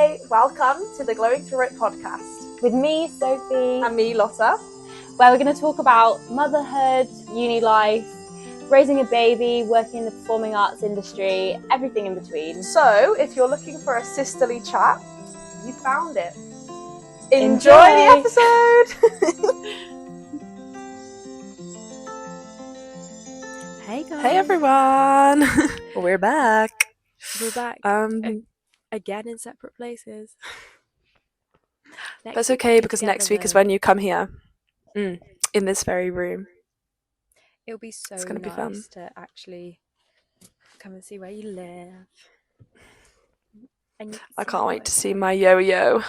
Hi, welcome to the Glowing Through It podcast with me, Sophie, and me, Lotta, where we're going to talk about motherhood, uni life, raising a baby, working in the performing arts industry, everything in between. So, if you're looking for a sisterly chat, you found it. Enjoy the episode! Hey guys. Hey everyone! We're back. We're back again in separate places. That's okay because next week is when you come here, in this very room. It'll be so it's gonna nice be fun. to actually come and see where you live. And I can't wait to see my yo-yo.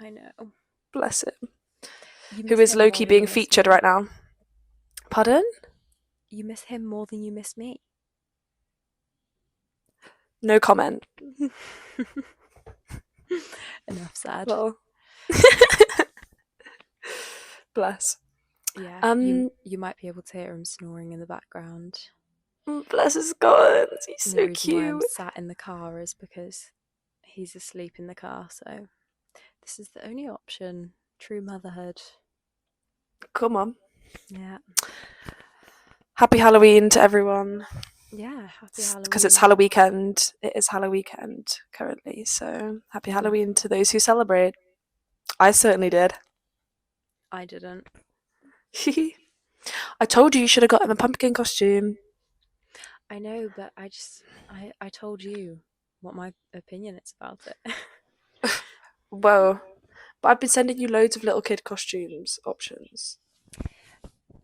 I know. Bless him. Who is low-key being featured right now. Pardon? You miss him more than you miss me. No comment. Enough said. Well. Bless. Yeah, you might be able to hear him snoring in the background. Bless his God. He's so the reason cute. why I'm sat in the car is because he's asleep in the car, so this is the only option. True motherhood. Come on. Yeah. Happy Halloween to everyone. Yeah, happy Halloween. Because it's Halloween weekend. It is Halloween weekend currently, so happy Halloween to those who celebrate. I certainly did. I didn't. I told you should have got him a pumpkin costume. I know, but I told you what my opinion is about it. Whoa. But I've been sending you loads of little kid costumes options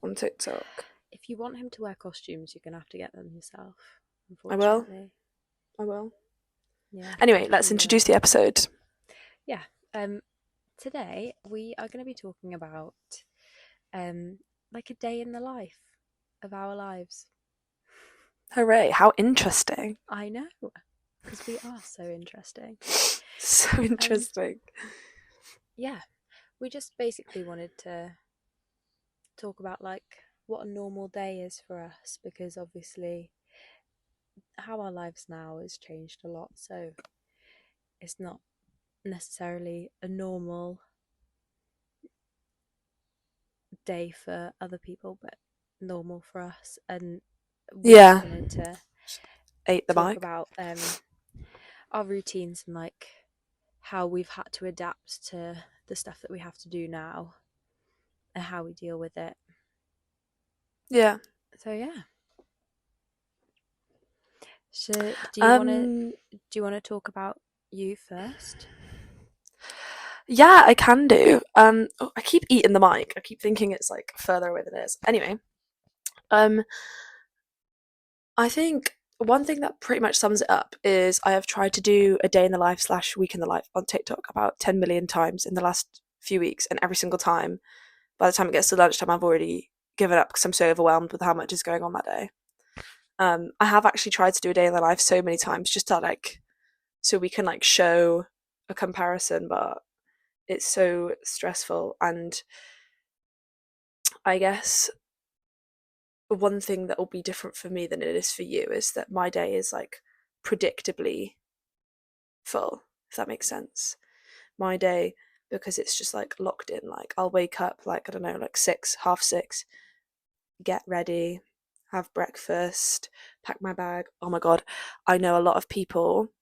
on TikTok. If you want him to wear costumes, you're going to have to get them yourself, unfortunately. I will. Yeah. Anyway, let's introduce the episode. Yeah. Today we are going to be talking about like a day in the life of our lives. Hooray, how interesting. I know, because we are so interesting. So interesting. Yeah, we just basically wanted to talk about like what a normal day is for us, because obviously how our lives now has changed a lot, so it's not necessarily a normal day for other people, but normal for us. And we just wanted to talk about our routines and like how we've had to adapt to the stuff that we have to do now and how we deal with it. Yeah. So yeah. So do you want to talk about you first? Yeah, I can do. I keep eating the mic. I keep thinking it's like further away than it is. Anyway, I think one thing that pretty much sums it up is I have tried to do a day in the life / week in the life on TikTok about 10 million times in the last few weeks, and every single time, by the time it gets to lunchtime, I've already given up because I'm so overwhelmed with how much is going on that day. I have actually tried to do a day in the life so many times just to like, so we can like show a comparison, but it's so stressful. And I guess one thing that will be different for me than it is for you is that my day is like predictably full, if that makes sense. My day, because it's just like locked in, like I'll wake up like, I don't know, like 6, half 6, get ready, have breakfast, pack my bag. Oh my God, I know a lot of people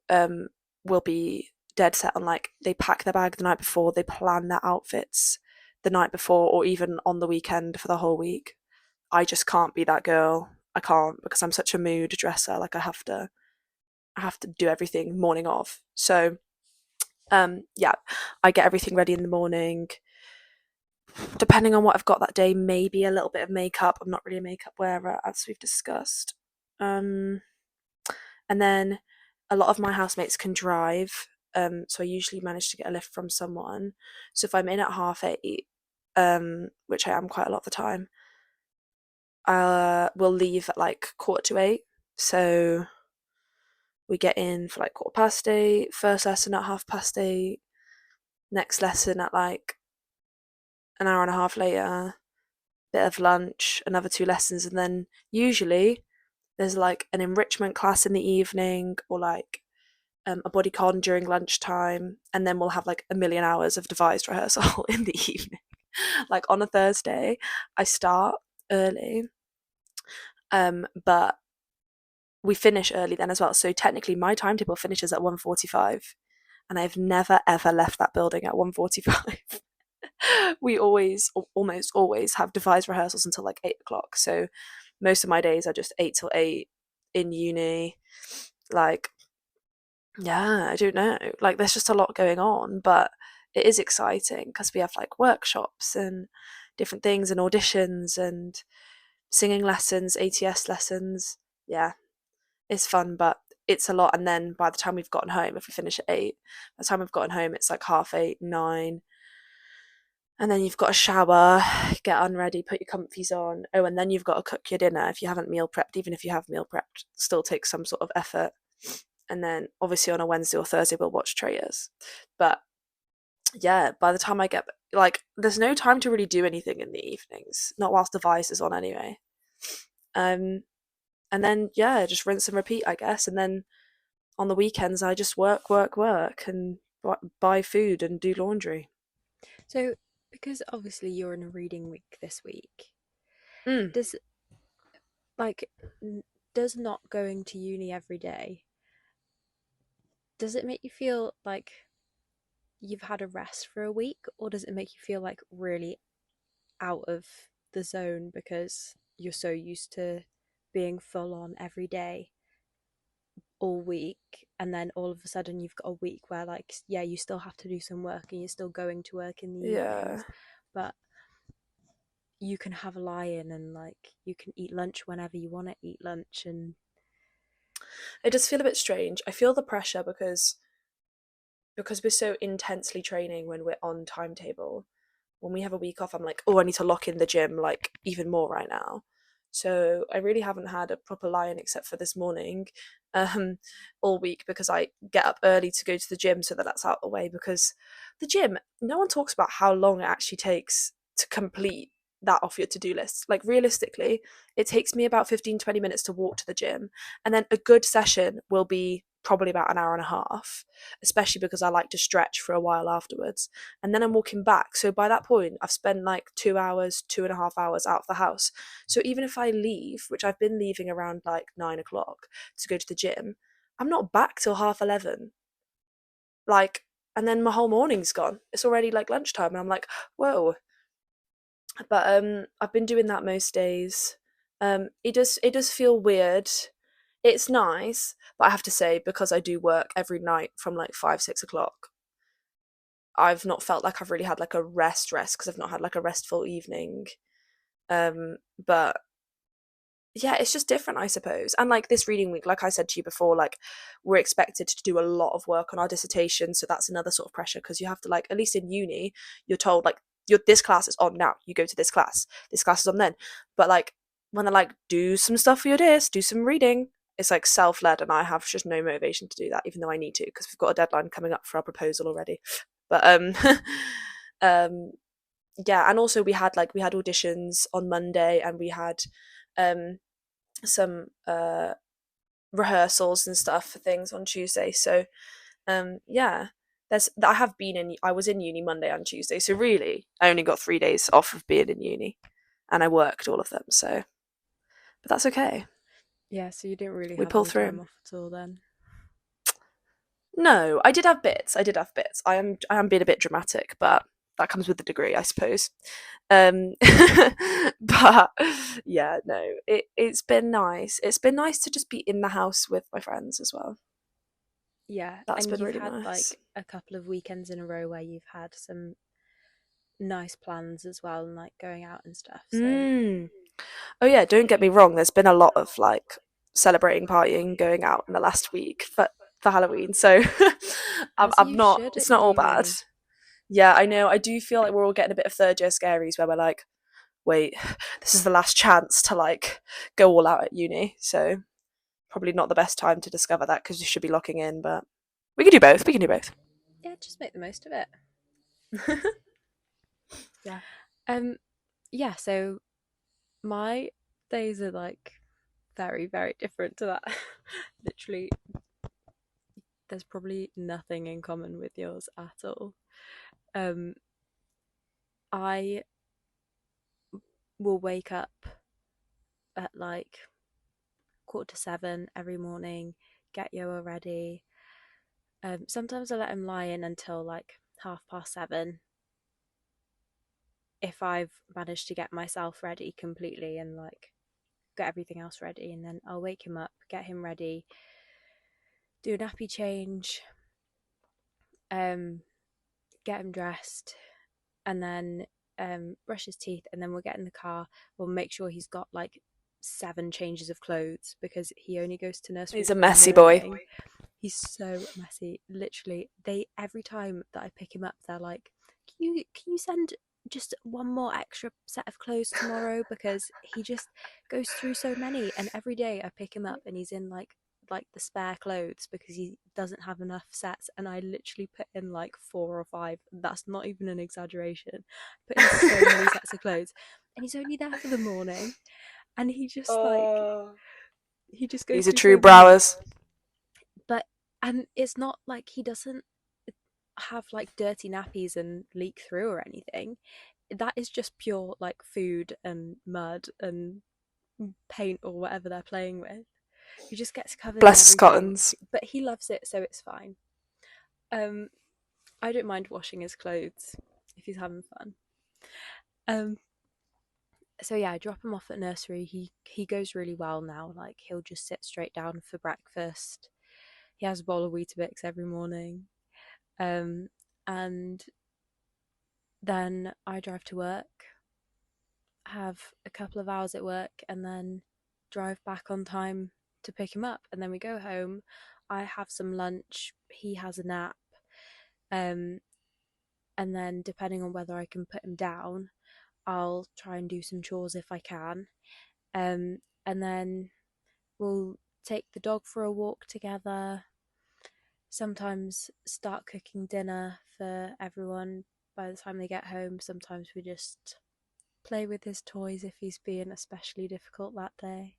will be dead set on like they pack their bag the night before, they plan their outfits the night before or even on the weekend for the whole week. I just can't be that girl. I can't, because I'm such a mood dresser. Like I have to do everything morning of. So yeah, I get everything ready in the morning. Depending on what I've got that day, maybe a little bit of makeup. I'm not really a makeup wearer, as we've discussed. And then a lot of my housemates can drive, so I usually manage to get a lift from someone. So if I'm in at 8:30, which I am quite a lot of the time, we'll leave at like 7:45. So we get in for like 8:15, first lesson at 8:30, next lesson at like an hour and a half later, bit of lunch, another 2 lessons, and then usually there's like an enrichment class in the evening or like a bodycon during lunchtime, and then we'll have like a million hours of devised rehearsal in the evening. Like on a Thursday, I start early, but we finish early then as well. So technically, my timetable finishes at 1:45, and I've never ever left that building at 1:45. We almost always have devised rehearsals until like 8 o'clock. So most of my days are just 8 till 8 in uni. Like, yeah, I don't know. Like, there's just a lot going on, but it is exciting because we have like workshops and different things and auditions and singing lessons, ATS lessons. Yeah, it's fun, but it's a lot. And then by the time we've gotten home, if we finish at 8, by the time we've gotten home, it's like 8:30, 9. And then you've got to shower, get unready, put your comfies on. Oh, and then you've got to cook your dinner if you haven't meal prepped. Even if you have meal prepped, still takes some sort of effort. And then obviously on a Wednesday or Thursday we'll watch trailers. But yeah, by the time I get like, there's no time to really do anything in the evenings, not whilst the Vice is on anyway. And then yeah, just rinse and repeat, I guess. And then on the weekends I just work, and buy food and do laundry. So, because obviously you're in a reading week this week, Mm. does like does not going to uni every day, does it make you feel like you've had a rest for a week, or does it make you feel like really out of the zone because you're so used to being full on every day all week, and then all of a sudden you've got a week where like yeah, you still have to do some work and you're still going to work in the Yeah. evenings, but you can have a lie-in and like you can eat lunch whenever you want to eat lunch. And It does feel a bit strange. I feel the pressure because we're so intensely training when we're on timetable. When we have a week off, I'm like, oh, I need to lock in the gym like even more right now. So I really haven't had a proper lie-in except for this morning, all week, because I get up early to go to the gym so that that's out of the way. Because the gym, no one talks about how long it actually takes to complete that off your to-do list. Like realistically, it takes me about 15-20 minutes to walk to the gym, and then a good session will be probably about an hour and a half, especially because I like to stretch for a while afterwards. And then I'm walking back. So by that point, I've spent like 2 hours, 2.5 hours out of the house. So even if I leave, which I've been leaving around like 9 o'clock to go to the gym, I'm not back till 11:30. Like, and then my whole morning's gone. It's already like lunchtime, and I'm like, whoa. But I've been doing that most days. It does feel weird. It's nice, but I have to say, because I do work every night from like 5-6 o'clock, I've not felt like I've really had like a rest because I've not had like a restful evening. But yeah, it's just different, I suppose. And like this reading week, like I said to you before, like we're expected to do a lot of work on our dissertation, so that's another sort of pressure because you have to, like, at least in uni, you're told like this class is on now, you go to this class is on then. But like when they're like, do some stuff for your dis, do some reading, it's like self-led, and I have just no motivation to do that, even though I need to because we've got a deadline coming up for our proposal already. But um yeah, and also we had auditions on Monday, and we had um some rehearsals and stuff for things on Tuesday. So yeah, I was in uni Monday and Tuesday, so really I only got 3 days off of being in uni, and I worked all of them. So, but that's okay. yeah, so you didn't really We have pull any time through. off at all then. No, I did have bits. I am being a bit dramatic, but that comes with the degree, I suppose. But yeah, no, it's been nice. It's been nice to just be in the house with my friends as well. Yeah, That's and been you've really had nice. like a couple of weekends in a row where you've had some nice plans as well and like going out and stuff. So Mm. Oh yeah, don't get me wrong. There's been a lot of like celebrating, partying, going out in the last week for Halloween. So as I'm you not. should at It's not all bad. uni. Yeah, I know. I do feel like we're all getting a bit of third year scaries where we're like, wait, this is the last chance to like go all out at uni. So probably not the best time to discover that because you should be locking in. But we can do both. We can do both. Yeah, just make the most of it. Yeah. Yeah, so my days are like very, very different to that. Literally there's probably nothing in common with yours at all. I will wake up at like 6:45 every morning, get Yoa ready. Sometimes I let him lie in until like 7:30 if I've managed to get myself ready completely and like get everything else ready, and then I'll wake him up, get him ready, do a nappy change, get him dressed, and then brush his teeth, and then we'll get in the car. We'll make sure he's got like 7 changes of clothes because he only goes to nursery. He's a messy boy. He's so messy. Literally, every time that I pick him up, they're like, "Can you send just one more extra set of clothes tomorrow?" Because he just goes through so many, and every day I pick him up and he's in like the spare clothes because he doesn't have enough sets, and I literally put in like 4 or 5. That's not even an exaggeration. Put in so many sets of clothes, and he's only there for the morning, and he just he just goes. He's a through true so many. browers. But and it's not like he doesn't have like dirty nappies and leak through or anything. That is just pure like food and mud and paint or whatever they're playing with. He just gets covered Bless in everything, Scottons. but he loves it, so it's fine. I don't mind washing his clothes if he's having fun. So yeah, I drop him off at nursery. He goes really well now. Like he'll just sit straight down for breakfast. He has a bowl of Weetabix every morning. And then I drive to work, have a couple of hours at work, and then drive back on time to pick him up. And then we go home. I have some lunch. He has a nap. And then depending on whether I can put him down, I'll try and do some chores if I can. And then we'll take the dog for a walk together. Sometimes start cooking dinner for everyone by the time they get home. Sometimes we just play with his toys if he's being especially difficult that day.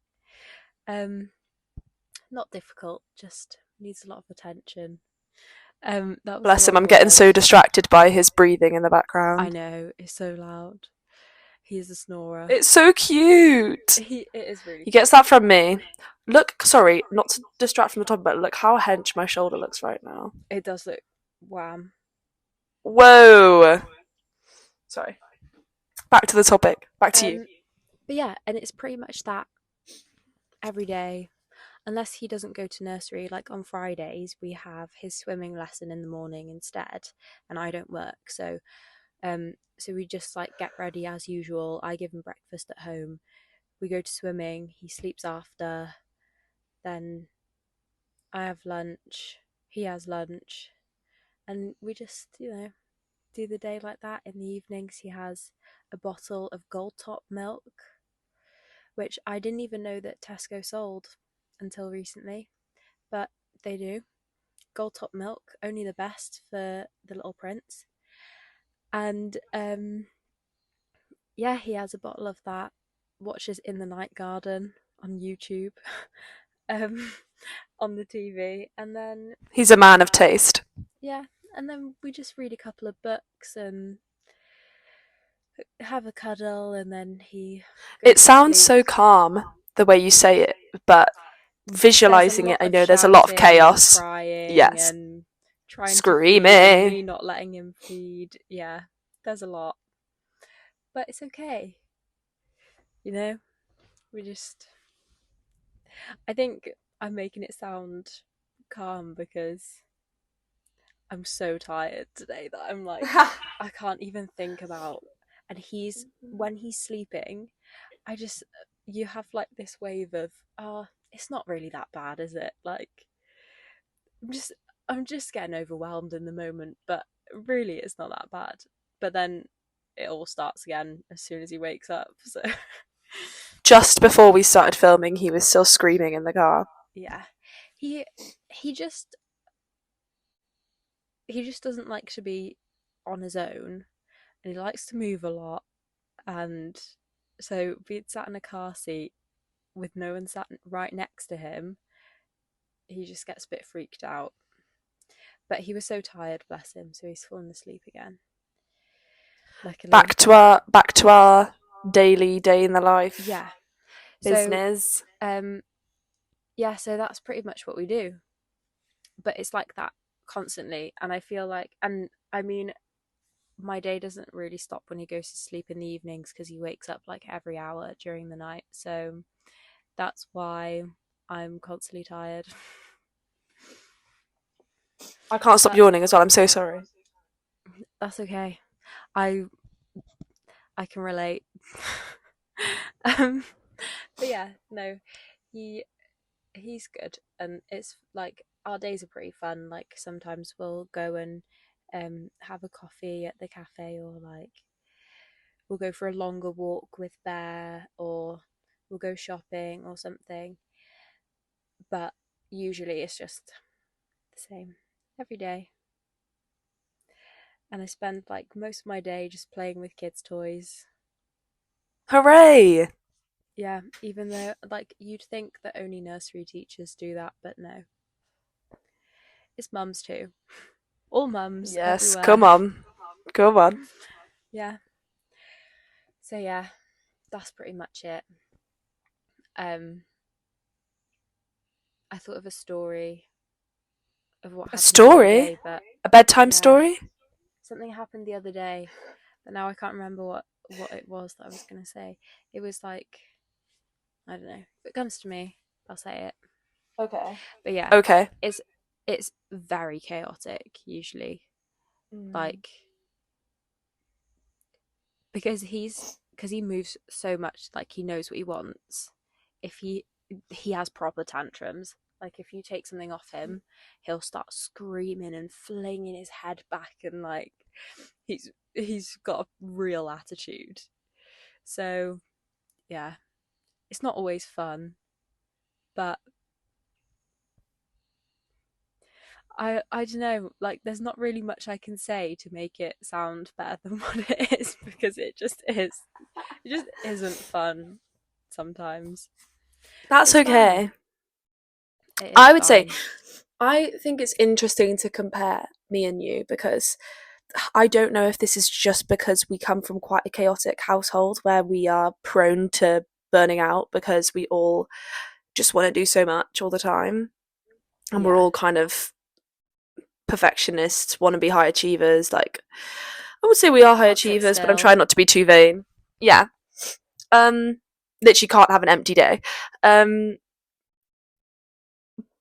Not difficult, just needs a lot of attention. Bless him, I'm getting so distracted by his breathing in the background. I know, it's so loud. He's a snorer. It's so cute. It is really He gets that from me. Look, sorry, not to distract from the topic, but look how hench my shoulder looks right now. It does look wham. Whoa. Sorry. Back to the topic. Back to you. But yeah, and it's pretty much that every day. Unless he doesn't go to nursery, like on Fridays, we have his swimming lesson in the morning instead, and I don't work, so we just like get ready as usual. I give him breakfast at home. We go to swimming. He sleeps after. Then I have lunch. He has lunch, and we just do the day like that. In the evenings, he has a bottle of Gold Top milk, which I didn't even know that Tesco sold until recently, but they do. Gold Top milk, only the best for the little prince. And yeah, he has a bottle of that, watches In the Night Garden on YouTube, on the TV, and then he's a man of taste. Yeah, and then we just read a couple of books and have a cuddle, and then he goes It sounds so calm the way you say it, but visualizing it, I know there's a lot of chaos. Crying, yes. And trying screaming, to feed, me not letting him feed. Yeah, there's a lot, but it's okay. I think I'm making it sound calm because I'm so tired today that I'm like I can't even think about. And when he's sleeping, you have like this wave of it's not really that bad, is it? Like I'm just getting overwhelmed in the moment, but really it's not that bad. But then it all starts again as soon as he wakes up. So just before we started filming, he was still screaming in the car. Yeah, he just doesn't like to be on his own, and he likes to move a lot. And so being sat in a car seat with no one sat right next to him, he just gets a bit freaked out. But he was so tired, bless him, so he's fallen asleep again. Luckily. Back to our daily day in the life. Yeah. Business. So, yeah, so that's pretty much what we do. But it's like that constantly, and I feel like, and I mean, my day doesn't really stop when he goes to sleep in the evenings because he wakes up like every hour during the night. So that's why I'm constantly tired. I can't stop yawning as well. I'm so sorry. That's okay. I can relate. But yeah, no, he's good, and it's like our days are pretty fun. Like sometimes we'll go and have a coffee at the cafe, or like we'll go for a longer walk with Bear, or we'll go shopping or something. But usually it's just the same every day. And I spend like most of my day just playing with kids' toys. Hooray! Yeah, even though like you'd think that only nursery teachers do that, but no. It's mums too. All mums. Yes, everywhere. come on. Yeah. So yeah, that's pretty much it. I thought of a story of what happened the other day, but a bedtime story. Something happened the other day, but now I can't remember what it was that I was going to say. It was like, I don't know. If it comes to me, I'll say it. Okay. But yeah. Okay. It's very chaotic usually. Like, because he moves so much, like he knows what he wants. If he has proper tantrums. Like if you take something off him, he'll start screaming and flinging his head back, and like he's got a real attitude. So yeah, it's not always fun, but I don't know, like there's not really much I can say to make it sound better than what it is, because it just isn't fun sometimes. That's It's okay. I would say I think it's interesting to compare me and you, because I don't know if this is just because we come from quite a chaotic household where we are prone to burning out because we all just want to do so much all the time, and we're all kind of perfectionists, want to be high achievers. Like, I would say we are high achievers, but I'm trying not to be too vain. Yeah. Literally can't have an empty day.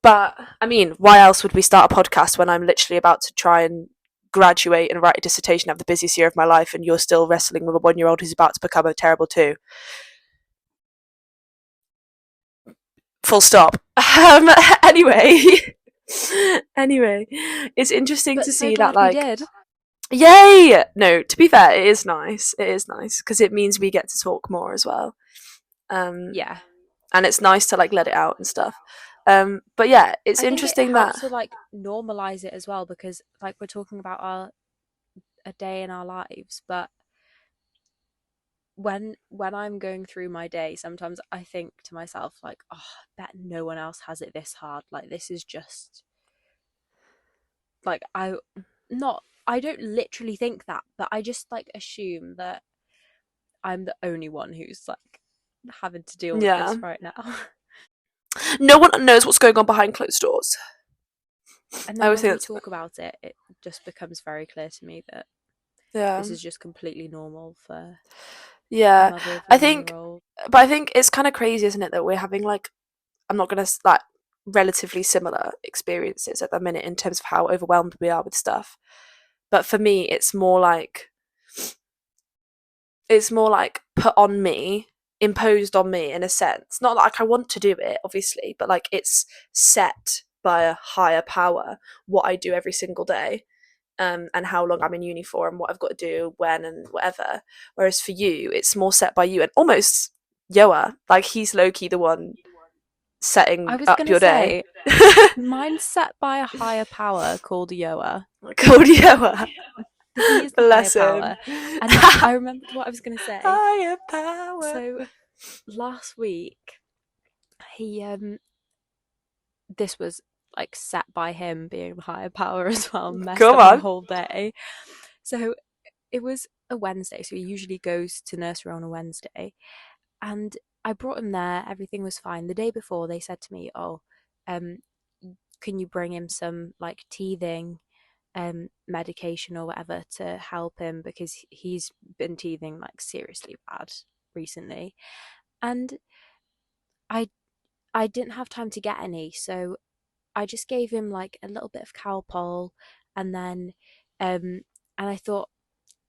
But I mean, why else would we start a podcast when I'm literally about to try and graduate and write a dissertation, have the busiest year of my life, and you're still wrestling with a 1-year-old who's about to become a terrible 2? Full stop. Anyway, it's interesting to see that, like, yay! No, to be fair, it is nice. It is nice because it means we get to talk more as well. Yeah, and it's nice to like let it out and stuff. But yeah, it's interesting that to like normalize it as well, because like we're talking about a day in our lives, but when I'm going through my day, sometimes I think to myself like, oh, I bet no one else has it this hard. Like this is just like I don't literally think that, but I just like assume that I'm the only one who's like having to deal with this right now. No one knows what's going on behind closed doors. And then when we talk about it, it just becomes very clear to me that this is just completely normal for a mother of a 1-year-old. But I think it's kind of crazy, isn't it, that we're having like, I'm not gonna like, relatively similar experiences at the minute in terms of how overwhelmed we are with stuff. But for me, it's more like put on me, imposed on me in a sense. Not like I want to do it, obviously, but like it's set by a higher power what I do every single day, and how long I'm in uni for, and what I've got to do when and whatever. Whereas for you, it's more set by you, and almost Yoa, like he's low-key the one setting up your day. Mine's set by a higher power called Yoa. He is the Bless higher him. power. And I remembered what I was going to say. Higher power. So last week, he this was like set by him being the higher power as well, messed Come up my on. whole day. So it was a Wednesday, so he usually goes to nursery on a Wednesday, and I brought him there. Everything was fine. The day before, they said to me, "Oh, can you bring him some like teething medication or whatever to help him, because he's been teething like seriously bad recently." And I I didn't have time to get any, so I just gave him like a little bit of Calpol, and then and I thought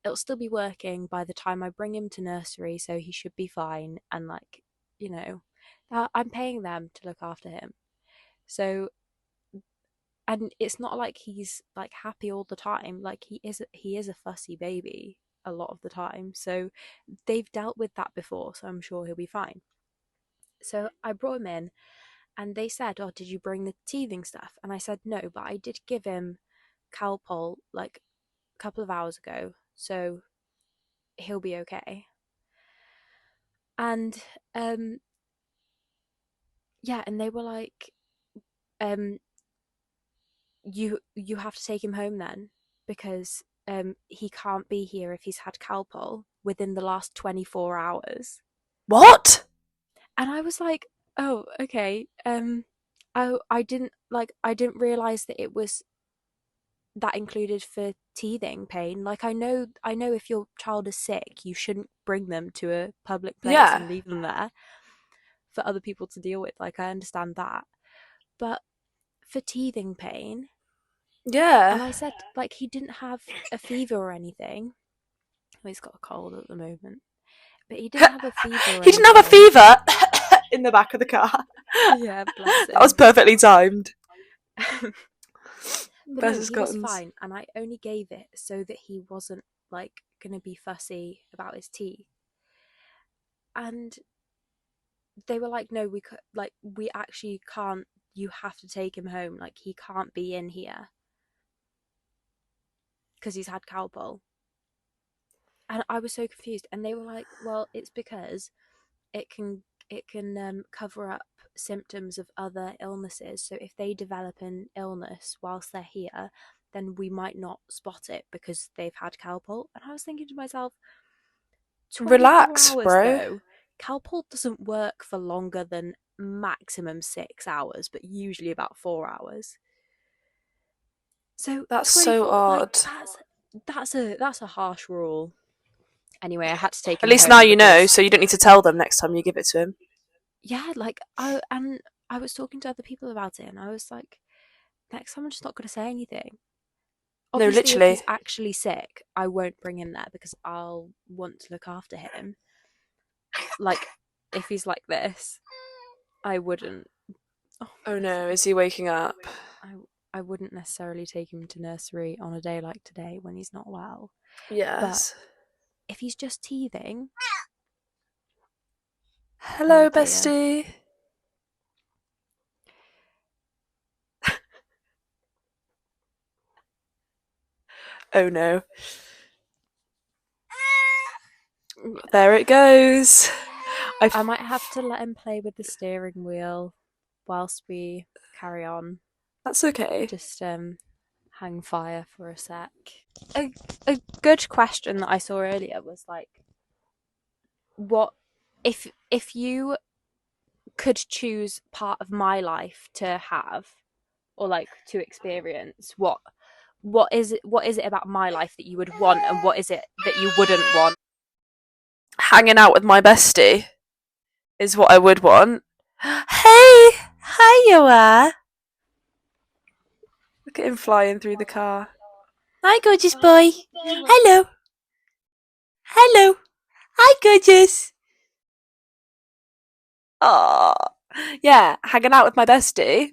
it'll still be working by the time I bring him to nursery, so he should be fine. And like, you know, I'm paying them to look after him, so, and it's not like he's like happy all the time. Like he is a fussy baby a lot of the time, so they've dealt with that before, so I'm sure he'll be fine. So I brought him in, and they said, "Oh, did you bring the teething stuff?" And I said no, but I did give him Calpol like a couple of hours ago, so he'll be okay. And yeah, and they were like, you have to take him home then, because he can't be here if he's had Calpol within the last 24 hours. What? And I was like, oh, okay. I didn't realize that it was that included for teething pain. Like, I know if your child is sick, you shouldn't bring them to a public place and leave them there for other people to deal with. Like, I understand that. But for teething pain, and I said, like, he didn't have a fever or anything. Well, he's got a cold at the moment, but he didn't have a fever or He anything. didn't have a fever in the back of the car. Yeah, bless him. That was perfectly timed. But no, he was fine, and I only gave it so that he wasn't like gonna be fussy about his teeth. And they were like, "No, we actually can't. You have to take him home. Like, he can't be in here because he's had Calpol." And I was so confused. And they were like, "Well, it's because it can cover up symptoms of other illnesses. So if they develop an illness whilst they're here, then we might not spot it because they've had Calpol." And I was thinking to myself, 24 relax, hours bro. though. Calpol doesn't work for longer than maximum 6 hours, but usually about 4 hours. So that's so odd. Like, that's a harsh rule. Anyway, I had to take him At least home now you know, because, so you don't need to tell them next time you give it to him. yeah, like I was talking to other people about it, and I was like, next time I'm just not going to say anything. Obviously, no, literally. if he's actually sick, I won't bring him there because I'll want to look after him. Like, if he's like this, I wouldn't. Oh no, is he waking up? I wouldn't necessarily take him to nursery on a day like today when he's not well. Yes. But if he's just teething. Hello, bestie. Oh no. There it goes. I might have to let him play with the steering wheel whilst we carry on. That's okay. Just hang fire for a sec. A good question that I saw earlier was like, what if you could choose part of my life to have, or like to experience, what is it about my life that you would want, and what is it that you wouldn't want? Hanging out with my bestie is what I would want. Hey, hi you are. Look at him flying through the car. Hi, gorgeous boy. Hello. Hello. Hi, gorgeous. Oh, yeah, hanging out with my bestie.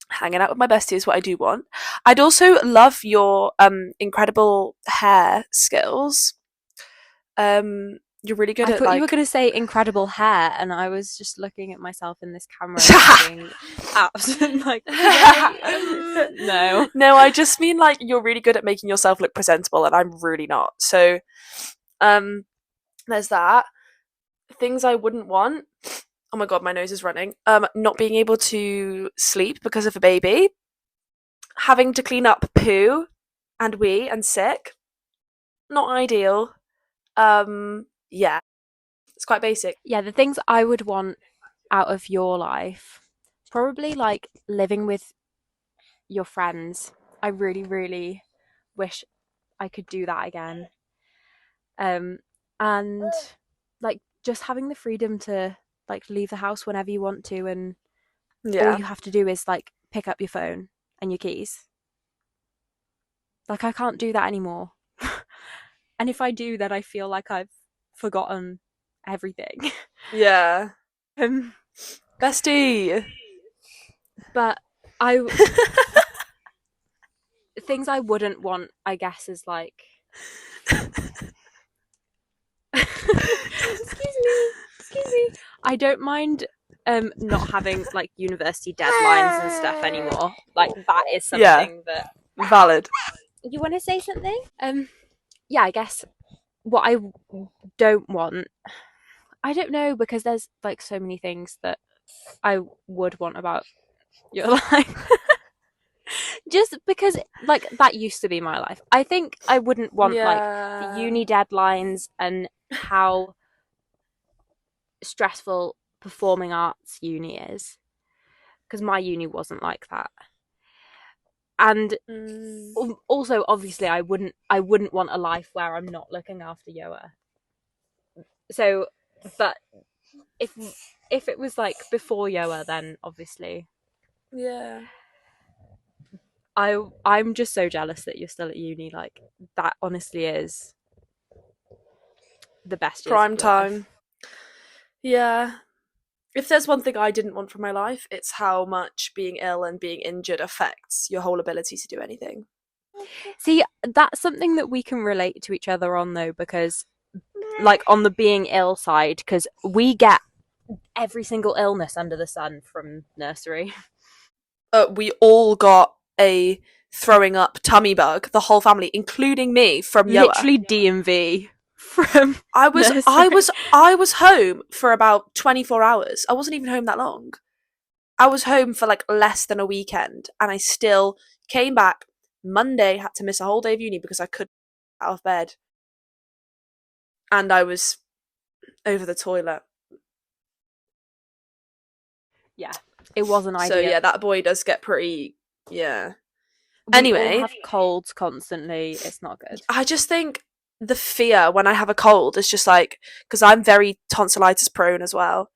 Hanging out with my bestie is what I do want. I'd also love your incredible hair skills. You're really good I at thought like. you were going to say incredible hair, and I was just looking at myself in this camera and being absolutely like, no. No, I just mean like you're really good at making yourself look presentable, and I'm really not. So, there's that. Things I wouldn't want. oh my god, my nose is running. Not being able to sleep because of a baby, having to clean up poo and wee and sick. Not ideal. Yeah, it's quite basic. Yeah, the things I would want out of your life, probably like living with your friends. I really, really wish I could do that again. And like just having the freedom to like leave the house whenever you want to, and all Yeah. you have to do is like pick up your phone and your keys. Like I can't do that anymore. And if I do, then I feel like I've forgotten everything. Yeah. um, Bestie. but I things I wouldn't want, I guess, is like excuse me. I don't mind not having like university deadlines and stuff anymore. Like that is something that valid. You want to say something? Yeah, I guess what I don't want, I don't know, because there's like so many things that I would want about your life. Just because like that used to be my life. I think I wouldn't want like the uni deadlines and how stressful performing arts uni is, because my uni wasn't like that. And also obviously I wouldn't want a life where I'm not looking after Yoa. So but if it was like before Yoa, then obviously I'm just so jealous that you're still at uni. Like that honestly is the best years Prime of your life. time. Yeah. If there's one thing I didn't want from my life, it's how much being ill and being injured affects your whole ability to do anything. See, that's something that we can relate to each other on though, because like on the being ill side, because we get every single illness under the sun from nursery. We all got a throwing up tummy bug, the whole family, including me, from Yoa. Literally DMV from I was home for about 24 hours. I wasn't even home that long. I was home for like less than a weekend, and I still came back Monday, had to miss a whole day of uni because I couldn't get out of bed. And I was over the toilet. Yeah, it wasn't ideal. So yeah, that boy does get pretty, yeah. We all have colds constantly. It's not good. I just think the fear when I have a cold is just like, because I'm very tonsillitis prone as well.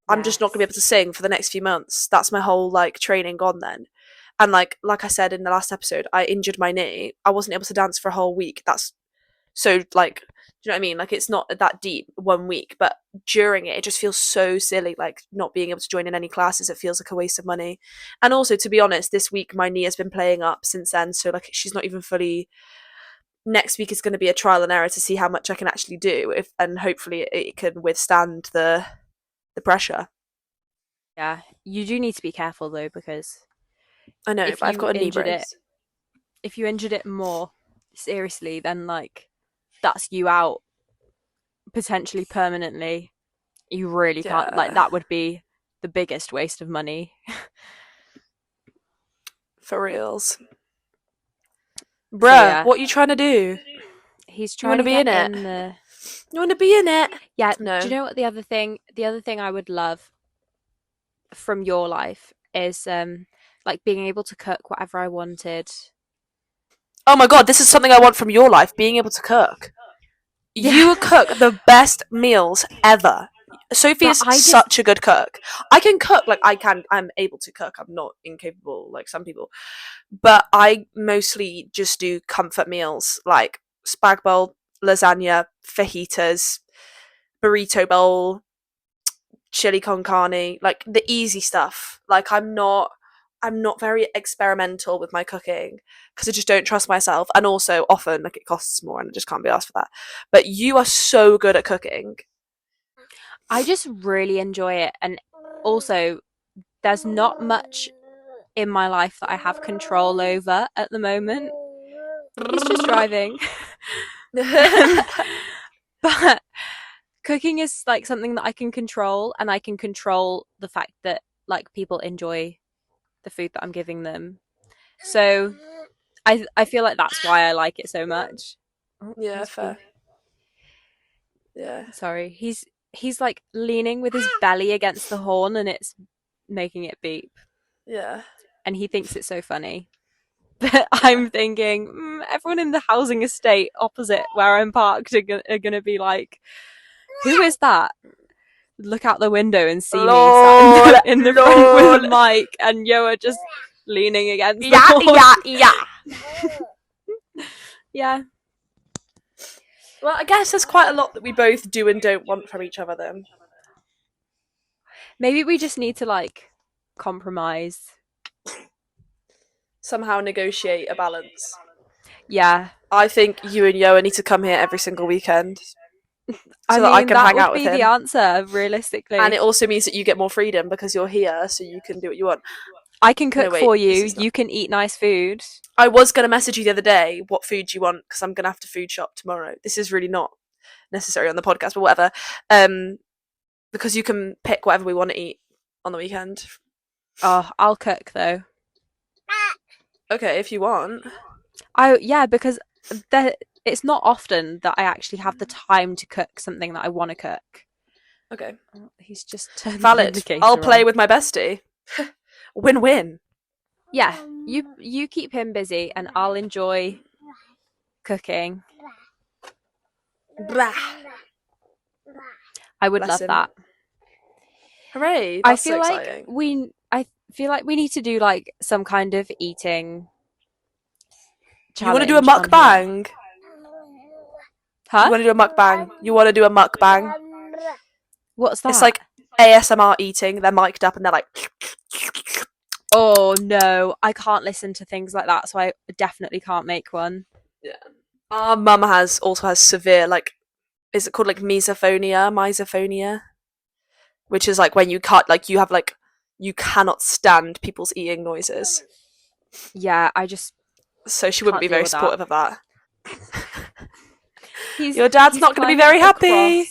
I'm just not gonna be able to sing for the next few months. That's my whole like training gone then. And like I said in the last episode, I injured my knee. I wasn't able to dance for a whole week. That's so like, do you know what I mean? Like it's not that deep 1 week, but during it just feels so silly, like not being able to join in any classes. It feels like a waste of money. And also, to be honest, this week my knee has been playing up since then, so like she's not even fully. Next week is going to be a trial and error to see how much I can actually do, and hopefully it can withstand the pressure. Yeah, you do need to be careful though, because I know, but I've got a knee brace. If you injured it more seriously, then like that's you out potentially permanently. You really can't, like that would be the biggest waste of money. For reals. Bruh, what are you trying to do? He's trying to be in it. You want to be in it? Yeah. No. Do you know what the other thing I would love from your life is like being able to cook whatever I wanted. Oh my god, this is something I want from your life, being able to cook. Yeah. You cook the best meals ever. Sophie is such a good cook. I can cook, like I'm able to cook. I'm not incapable like some people. But I mostly just do comfort meals like spag bowl, lasagna, fajitas, burrito bowl, chili con carne, like the easy stuff. Like I'm not very experimental with my cooking because I just don't trust myself, and also often like it costs more and I just can't be asked for that. But you are so good at cooking. I just really enjoy it, and also there's not much in my life that I have control over at the moment. He's just driving. But cooking is like something that I can control, and I can control the fact that like people enjoy the food that I'm giving them. So I feel like that's why I like it so much. Yeah, fair. Yeah. Sorry, he's like leaning with his belly against the horn, and it's making it beep. Yeah. And he thinks it's so funny. But I'm thinking, everyone in the housing estate opposite where I'm parked are going to be like, who is that? Look out the window and see me sat in the front with a mic, and Yoa just leaning against the horn. Yeah. Well, I guess there's quite a lot that we both do and don't want from each other then. Maybe we just need to like compromise. Somehow negotiate a balance. Yeah. I think you and Yoa need to come here every single weekend. I mean, I can hang out with him. That would be the answer, realistically. And it also means that you get more freedom because you're here, so you can do what you want. I can cook for you. You can eat nice food. I was going to message you the other day what food you want, because I'm going to have to food shop tomorrow. This is really not necessary on the podcast, but whatever. Because you can pick whatever we want to eat on the weekend. Oh, I'll cook though. Okay, if you want. Because it's not often that I actually have the time to cook something that I want to cook. Okay. He's just turned valid. I'll play with my bestie. Win-win. Yeah, you keep him busy, and I'll enjoy cooking. Blah. I would love that. Hooray! That's so exciting. I feel like we need to do like some kind of eating challenge. You want to do a mukbang? Huh? You want to do a mukbang? You want to do a mukbang? What's that? It's like ASMR eating. They're mic'd up and they're like. Oh no, I can't listen to things like that, so I definitely can't make one. Yeah. Our mum also has severe, like, is it called like misophonia? Which is like when you can't, like, you cannot stand people's eating noises. Yeah, so she wouldn't be very supportive of that. Your dad's not going to be very happy.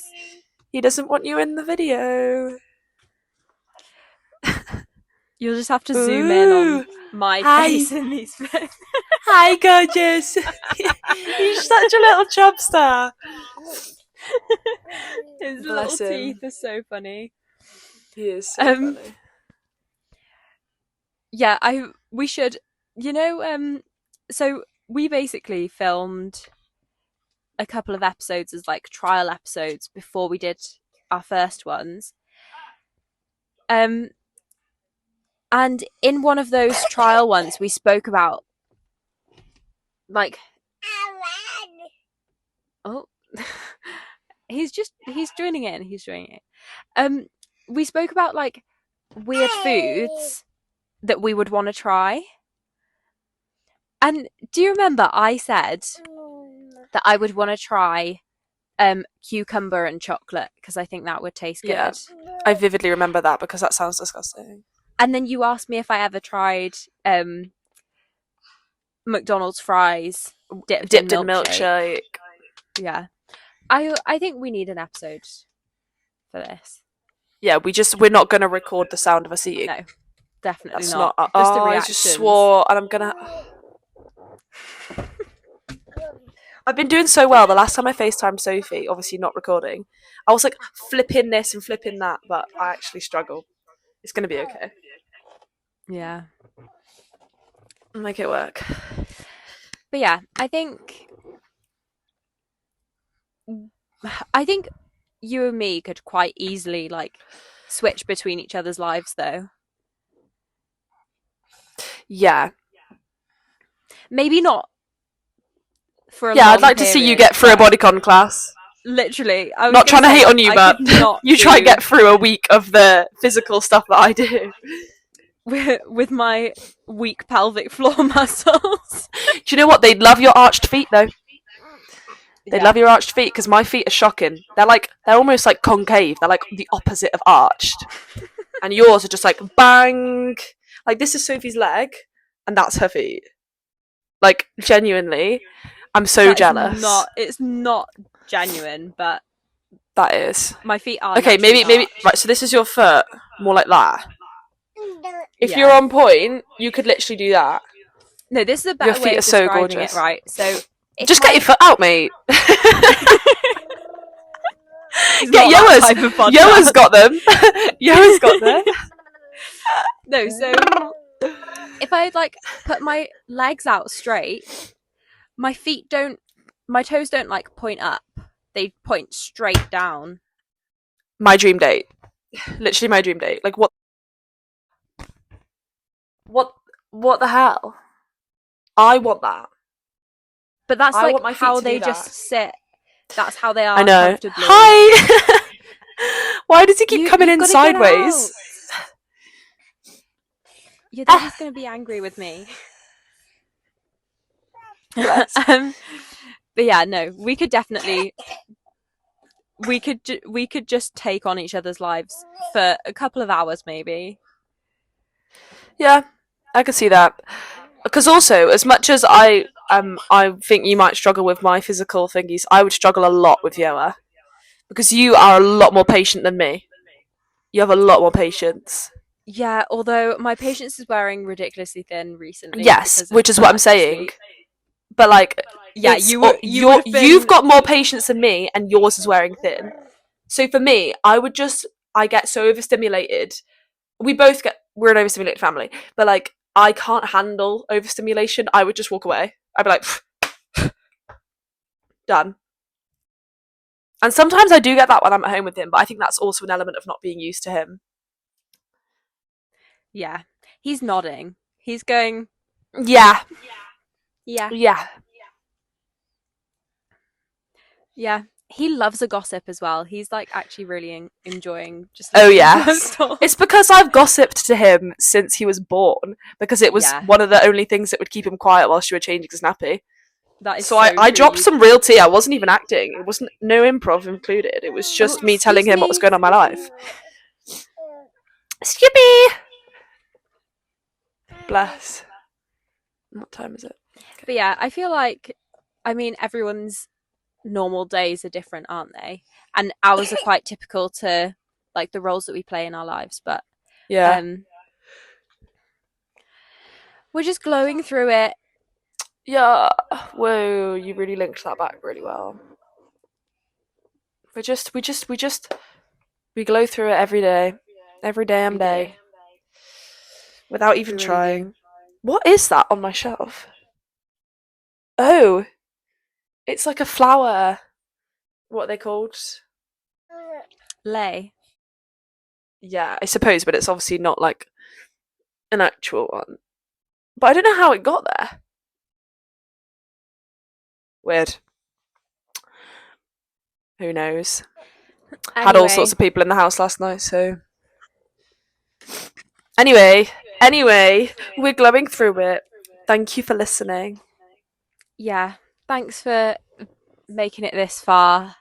He doesn't want you in the video. You'll just have to zoom in on my face in these bits. Hi, gorgeous. You're such a little chub star. His little teeth are so funny. He is so funny. Yeah, we should, so we basically filmed a couple of episodes as like trial episodes before we did our first ones. And in one of those trial ones, we spoke about like, oh, he's joining in. He's joining it. We spoke about like weird foods that we would want to try. And do you remember I said that I would want to try cucumber and chocolate because I think that would taste good? Yeah, I vividly remember that because that sounds disgusting. And then you asked me if I ever tried McDonald's fries dipped in milkshake. Yeah. I think we need an episode for this. Yeah, we're not going to record the sound of us eating. No, definitely That's not. Just the reactions. I just swore, and I'm going to... I've been doing so well. The last time I FaceTimed Sophie, obviously not recording, I was like flipping this and flipping that, but I actually struggle. It's going to be okay. Yeah. Make it work. But yeah, I think you and me could quite easily like switch between each other's lives though. Yeah. Maybe not for a long I'd like period, to see you get through a bodycon class. Literally. I was not trying to hate on you, but you try to get through a week of the physical stuff that I do. With my weak pelvic floor muscles. Do you know what? They'd love your arched feet, though. They'd love your arched feet, because my feet are shocking. They're almost like concave. They're like the opposite of arched. And yours are just like, bang! Like, this is Sophie's leg, and that's her feet. Like, genuinely. I'm so jealous. It's not genuine, but That is. My feet are okay. Maybe right. So this is your foot, more like that. If you're on point, you could literally do that. No, this is a better way of describing it, right? So just get your foot out, mate. Get Yoa's. Yoa's got them. Yoa's got them. No, so if I like put my legs out straight, my toes don't like point up. They point straight down. My dream date. Literally my dream date. Like what the hell? I want that. But that's like how they just sit. That's how they are. I know. Comfortably. Hi. Why does he keep coming in sideways? Your dad's gonna be angry with me. But yeah, no, we could definitely. We could just take on each other's lives for a couple of hours, maybe. Yeah, I could see that. Because also, as much as I think you might struggle with my physical thingies, I would struggle a lot with Yoa. Because you are a lot more patient than me. You have a lot more patience. Yeah, although my patience is wearing ridiculously thin recently. Yes, which is what I'm saying. But like, yeah, you've got more patience than me, and yours is wearing thin. So for me, I get so overstimulated. We're an overstimulated family, but like, I can't handle overstimulation. I would just walk away. I'd be like, done. And sometimes I do get that when I'm at home with him, but I think that's also an element of not being used to him. Yeah. He's nodding. He's going... Yeah. Yeah. Yeah. Yeah. He loves a gossip as well. He's like actually really enjoying just... Oh, yes. It's because I've gossiped to him since he was born, because it was one of the only things that would keep him quiet whilst you were changing his nappy. That is so I dropped some real tea. I wasn't even acting. It wasn't no improv included. It was just me telling him what was going on in my life. Skippy! Bless. What time is it? Okay. But yeah, I feel like, I mean, everyone's normal days are different, aren't they? And ours are quite typical to like the roles that we play in our lives. But yeah, we're just glowing through it. Yeah. Whoa, you really linked that back really well. We glow through it every day. Every damn day. Without even trying. What is that on my shelf? Oh. It's like a flower. What are they called? Lei. Yeah, I suppose, but it's obviously not like an actual one. But I don't know how it got there. Weird. Who knows? Anyway. Had all sorts of people in the house last night, so... Anyway, we're glowing through it. Thank you for listening. Yeah, thanks for making it this far.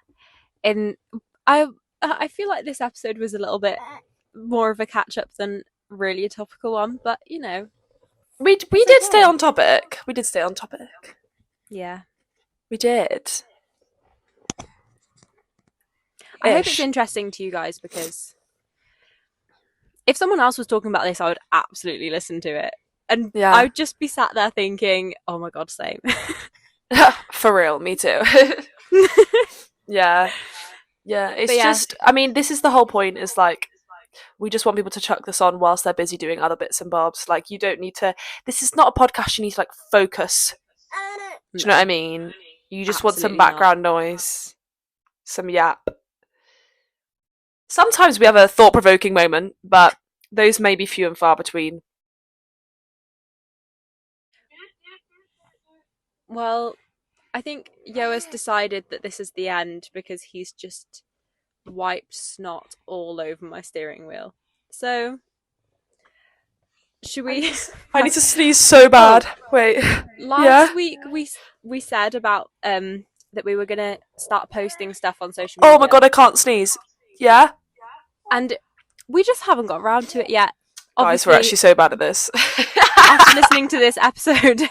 I feel like this episode was a little bit more of a catch-up than really a topical one, but, you know. We did stay on topic. We did stay on topic. Yeah. We did. I hope it's interesting to you guys, because if someone else was talking about this, I would absolutely listen to it. And I would just be sat there thinking, oh my god, same. For real, me too. Yeah. Yeah, it's just, I mean, this is the whole point, is like, we just want people to chuck this on whilst they're busy doing other bits and bobs. Like, you don't need to, this is not a podcast you need to like focus. Do you know what I mean? You just want some background noise. Some yap. Sometimes we have a thought-provoking moment, but those may be few and far between. Well, I think Yoa's decided that this is the end because he's just wiped snot all over my steering wheel. So, should we... I need to sneeze so bad. Wait. Last week we said about that we were going to start posting stuff on social media. Oh my god, I can't sneeze. Yeah? And we just haven't got around to it yet. Guys, we're actually so bad at this. After listening to this episode,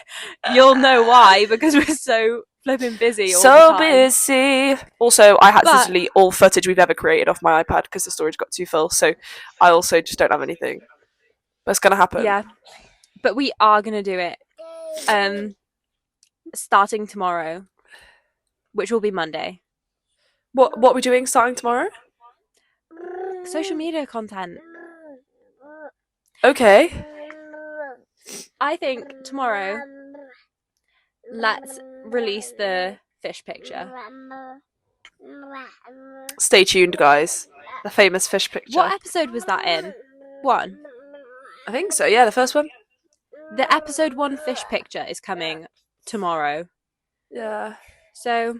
you'll know why, because we're so flipping busy all the So time. busy. Also, I had to But- delete all footage we've ever created off my iPad because the storage got too full. So I also just don't have anything. That's gonna happen. Yeah, but we are gonna do it. Starting tomorrow, which will be Monday. What are we doing starting tomorrow? Social media content. Okay. I think tomorrow, let's release the fish picture. Stay tuned, guys. The famous fish picture. What episode was that in? 1. I think so. Yeah, the first one. The episode 1 fish picture is coming tomorrow. Yeah. So,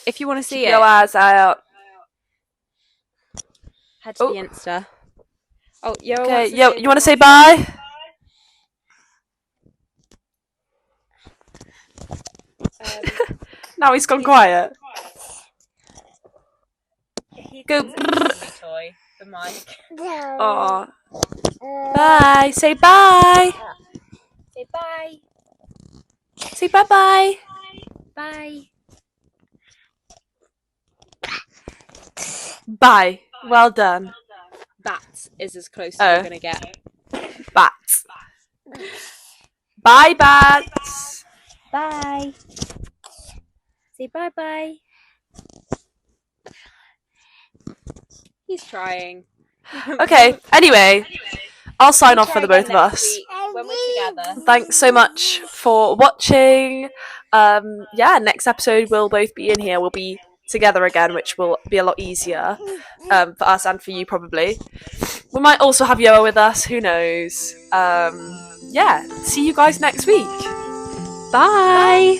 if you want to see Keep it, your eyes out. head to the Insta. Oh, Okay, you want to say bye? Now he's gone quiet. Go. Toy, the mic. Aw. Bye. Say bye. Say bye. Say bye bye. Bye. Bye. Well done. That is as close as we're gonna get. Bats. Bye, bats. Bye. Say bye bye. He's trying. Okay, anyway, I'll sign We'll off for try the both again of next us. week when we're together. Thanks so much for watching. Yeah, next episode we'll both be in here. We'll be together again, which will be a lot easier for us and for you probably. We might also have Yoa with us, who knows. Yeah, see you guys next week. Bye.